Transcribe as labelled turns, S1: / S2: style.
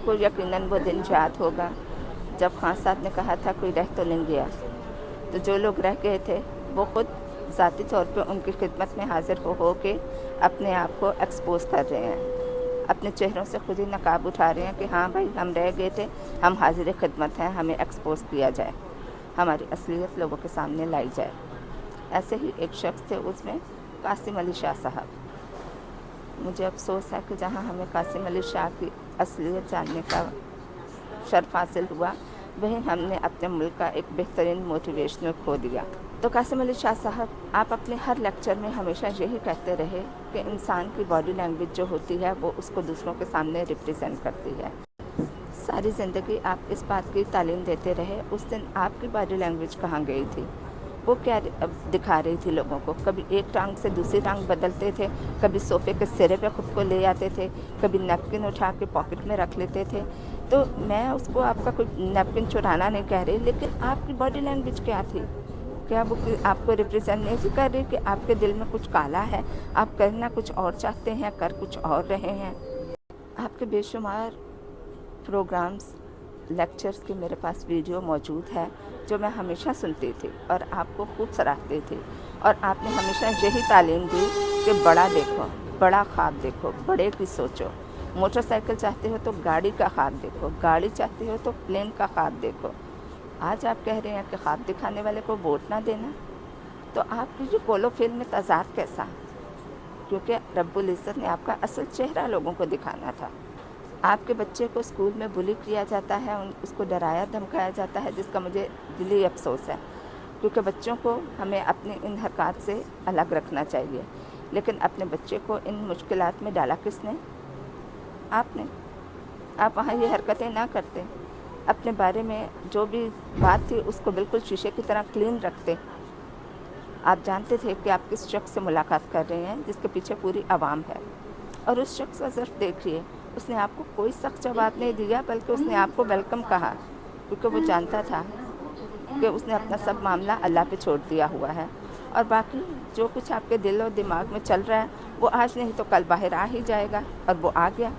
S1: को यकीनन वो दिन याद होगा जब खान साहब ने कहा था कोई रह तो नहीं गया। तो जो लोग रह गए थे वो खुद ज़ाती तौर पे उनकी खिदमत में हाज़िर हो के अपने आप को एक्सपोज कर रहे हैं, अपने चेहरों से खुद ही नकाब उठा रहे हैं कि हाँ भाई हम रह गए थे, हम हाजिर खिदमत हैं, हमें एक्सपोज किया जाए, हमारी असलियत लोगों के सामने लाई जाए। ऐसे ही एक शख्स थे उसमें कासिम अली शाह साहब। मुझे अफसोस है कि जहाँ हमें कासिम अली शाह की असलियत जानने का शर्फ हासिल हुआ, वहीं हमने अपने मुल्क का एक बेहतरीन मोटिवेशनल खो दिया। तो कासिम अली शाह साहब, आप अपने हर लेक्चर में हमेशा यही कहते रहे कि इंसान की बॉडी लैंग्वेज जो होती है वो उसको दूसरों के सामने रिप्रेजेंट करती है। सारी ज़िंदगी आप इस बात की तालीम देते रहे, उस दिन आपकी बॉडी लैंग्वेज कहाँ गई थी? वो क्या दिखा रही थी लोगों को? कभी एक टांग से दूसरी टांग बदलते थे, कभी सोफ़े के सिरे पे खुद को ले आते थे, कभी नैपकिन उठा के पॉकेट में रख लेते थे। तो मैं उसको आपका कोई नैपकिन चुराना नहीं कह रही, लेकिन आपकी बॉडी लैंग्वेज क्या थी? क्या वो आपको रिप्रेजेंट नहीं कर रही कि आपके दिल में कुछ काला है, आप करना कुछ और चाहते हैं, कर कुछ और रहे हैं? आपके बेशुमार प्रोग्राम्स, लेक्चर्स की मेरे पास वीडियो मौजूद है जो मैं हमेशा सुनती थी और आपको खूब सराहती थी, और आपने हमेशा यही तालीम दी कि बड़ा देखो, बड़ा ख्वाब देखो, बड़े की सोचो। मोटरसाइकिल चाहते हो तो गाड़ी का ख्वाब देखो, गाड़ी चाहते हो तो प्लेन का ख्वाब देखो। आज आप कह रहे हैं कि ख्वाब दिखाने वाले को वोट ना देना, तो आपकी जो कोलोफिल में तज़ाद कैसा? क्योंकि रब्बुल इज़्ज़त ने आपका असल चेहरा लोगों को दिखाना था। आपके बच्चे को स्कूल में बुली किया जाता है, उसको डराया धमकाया जाता है, जिसका मुझे दिली अफसोस है, क्योंकि बच्चों को हमें अपनी इन हरकत से अलग रखना चाहिए। लेकिन अपने बच्चे को इन मुश्किलात में डाला किसने? आपने। आप वहाँ ये हरकतें ना करते, अपने बारे में जो भी बात थी उसको बिल्कुल शीशे की तरह क्लीन रखते। आप जानते थे कि आप किस शख्स से मुलाकात कर रहे हैं जिसके पीछे पूरी आवाम है, और उस शख्स का सिर्फ देखिए, उसने आपको कोई सख्त जवाब नहीं दिया, बल्कि उसने आपको वेलकम कहा, क्योंकि वो जानता था कि उसने अपना सब मामला अल्लाह पे छोड़ दिया हुआ है, और बाकी जो कुछ आपके दिल और दिमाग में चल रहा है वो आज नहीं तो कल बाहर आ ही जाएगा, और वो आ गया।